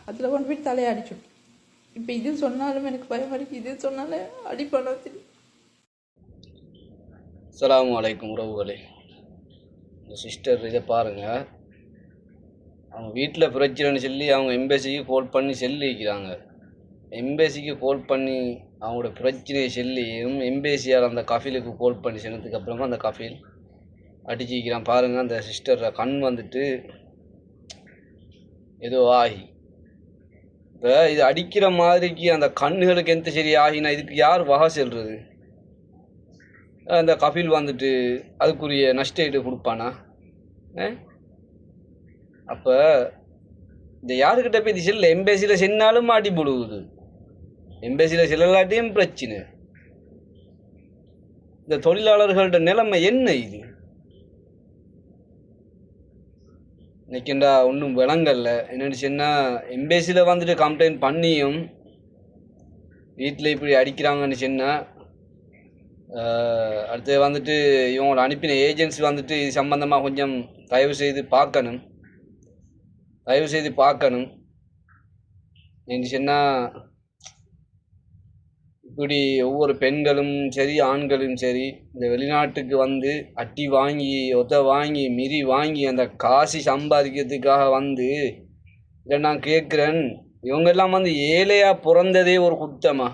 அதில் கொண்டு போய் தலையை அடிச்சுட்டு. இப்போ இது சொன்னாலும் எனக்கு பயம் இருக்கு, இது சொன்னாலே அடிப்பான வச்சுட்டு. அஸ்ஸலாமு அலைக்கும் உறவுகளே. இந்த சிஸ்டர் இதை பாருங்கள், அவங்க வீட்டில் பிரச்சனைன்னு சொல்லி அவங்க எம்பேசிக்கு கால் பண்ணி சொல்லிக்கிறாங்க. எம்பேசிக்கு கால் பண்ணி அவங்களோட பிரச்சனையை சொல்லியும் எம்பேசியால் அந்த கஃபீலுக்கு கால் பண்ணி சொன்னதுக்கு அப்புறமா அந்த கஃபீல் அடிச்சிக்கிறான். பாருங்கள், அந்த சிஸ்டர் கண் வந்துட்டு ஏதோ ஆகி, இப்போ இது அடிக்கிற மாதிரிக்கு அந்த கண்ணுகளுக்கு எந்த சரி ஆகினா இதுக்கு யார் வகை செல்றது? அந்த கஃபீல் வந்துட்டு அதுக்குரிய நஷ்ட ஈடு கொடுப்பானா? அப்போ இந்த யாருக்கிட்ட போய் இது செல்ல, எம்பேசியில் சென்னாலும் அடி போடுவது, எம்பேசியில் செல்லலாட்டியும் பிரச்சனை. இந்த தொழிலாளர்களோட நிலைமை என்ன இது? இன்னைக்குண்டா ஒன்றும் விளங்கல்ல. என்னென்னு சொன்னால், எம்பேசியில் வந்துட்டு கம்ப்ளைண்ட் பண்ணியும் வீட்டில் இப்படி அடிக்கிறாங்கன்னு சொன்னால், அடுத்து வந்துட்டு இவங்களோட அனுப்பின ஏஜென்சி வந்துட்டு இது சம்பந்தமாக கொஞ்சம் தயவு செய்து பார்க்கணும். என்று சொன்னால், இப்படி ஒவ்வொரு பெண்களும் சரி ஆண்களும் சரி இந்த வெளிநாட்டுக்கு வந்து அட்டி வாங்கி வாங்கி மிரி வாங்கி அந்த காசி சம்பாதிக்கிறதுக்காக வந்து இதை நான் கேட்குறேன், இவங்கெல்லாம் வந்து ஏழையாக பிறந்ததே ஒரு குற்றமா?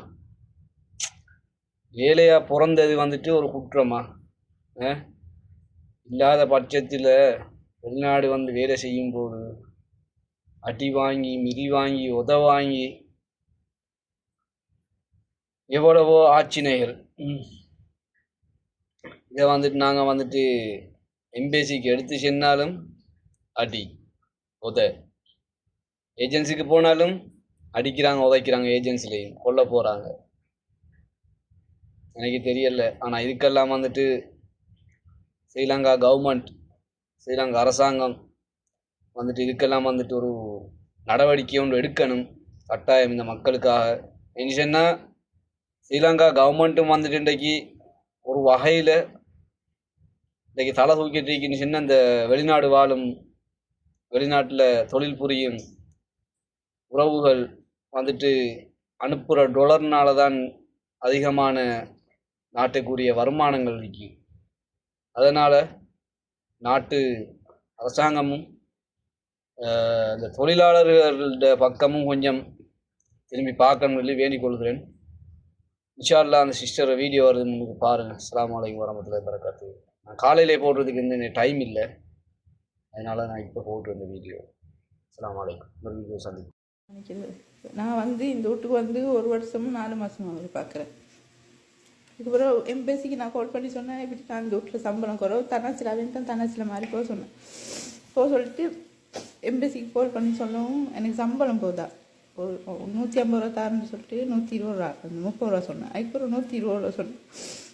ஏழையாக பிறந்தது வந்துட்டு ஒரு குற்றமா? இல்லாத பட்சத்தில் வெளிநாடு வந்து வேலை செய்யும் போது அடி வாங்கி மிரி வாங்கி வாங்கி எவ்வளவோ ஆட்சினைகள். இதை வந்துட்டு நாங்கள் வந்துட்டு எம்பேசிக்கு எடுத்து சென்னாலும் அடி ஏஜென்சிக்கு போனாலும் அடிக்கிறாங்க, உதைக்கிறாங்க, ஏஜென்சிலையும் கொல்ல போகிறாங்க. எனக்கு தெரியல. ஆனால் இதுக்கெல்லாம் வந்துட்டு ஸ்ரீலங்கா கவர்மெண்ட், ஸ்ரீலங்கா அரசாங்கம் வந்துட்டு இதுக்கெல்லாம் வந்துட்டு ஒரு நடவடிக்கை ஒன்று எடுக்கணும் கட்டாயம் இந்த மக்களுக்காக. என்ன சொன்னால், ஸ்ரீலங்கா கவர்மெண்ட்டும் வந்துட்டு இன்றைக்கு ஒரு வகையில் இன்றைக்கி தலை தூக்கிட்டு இருக்குன்னு சொன்னால், இந்த வெளிநாடு வாழும் வெளிநாட்டில் தொழில் புரியும் உறவுகள் வந்துட்டு அனுப்புகிற டொலர்னால தான் அதிகமான நாட்டுக்குரிய வருமானங்கள் இருக்கு. அதனால் நாட்டு அரசாங்கமும் இந்த தொழிலாளர்களோட பக்கமும் கொஞ்சம் திரும்பி பார்க்கணும்னு சொல்லி வேண்டிக் கொள்கிறேன். இன்ஷா அல்லாஹ் அந்த சிஸ்டர் வீடியோ வருது, முன்னுக்கு பாருங்கள். அஸ்ஸலாமு அலைக்கும் வரஹ்மத்துல்லாஹி வபரகாத்துஹு. நான் காலையிலே போடுறதுக்கு இந்த டைம் இல்லை, அதனால் நான் இப்போ போட்டு வந்த வீடியோ. அஸ்ஸலாமு அலைக்கும். ஒரு வீடியோ சந்திக்கிறேன். நான் வந்து இந்த வீட்டுக்கு வந்து 1 வருஷமும் 4 மாதமும் அவர் பார்க்குறேன். இதுக்கப்புறம் எம்பேசிக்கு நான் கால் பண்ணி சொன்னேன், இப்படி நான் இந்த வீட்டில் சம்பளம் குறவு தனாசில் அவன் தனாசில் மாதிரி போக சொல்லிட்டு எம்பேசிக்கு கால் பண்ணி சொல்லவும் எனக்கு சம்பளம் போதா ஒரு 150 ரூபா தாருன்னு சொல்லிட்டு 120 ரூபா, 30 ரூபா சொன்னேன். அதுக்கப்புறம் 120 ரூபா சொன்னேன்.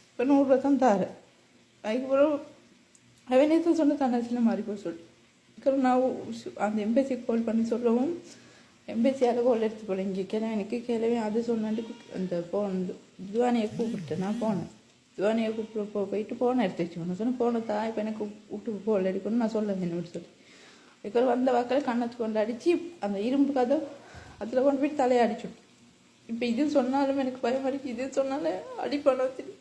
இப்போ 100 ரூபா தான் தாரேன். அதுக்கப்புறம் அவனே தான் சொன்ன தன்னாச்சில் மாறி போய் சொல்லி. அதுக்கப்புறம் நான் அந்த எம்பேசிக்கு கால் பண்ணி சொல்லவும் எம்பேசியால் கால் எடுத்து போல இங்கே கிளவி அது சொன்னாட்டு அந்த துவானியை கூப்பிட்டேன். நான் போனேன், துவானியை கூப்பிட்டு போயிட்டு போனை எடுத்து வச்சுக்கணும் சொன்னேன். போனை தான் இப்போ எனக்கு வீட்டுக்கு கால் எடுக்கணும்னு நான் சொல்ல வேணும்னு சொல்லி. அதுக்கப்புறம் வந்த வாக்கில் கண்ணத்துக்கு கொண்டு அடித்து அந்த இரும்பு கதை அதில் கொண்டு போய் தலையை அடிச்சுட்டு. இப்போ இது சொன்னாலும் எனக்கு பயம் இருக்கு, இது சொன்னாலே அடிப்பான வச்சுட்டு.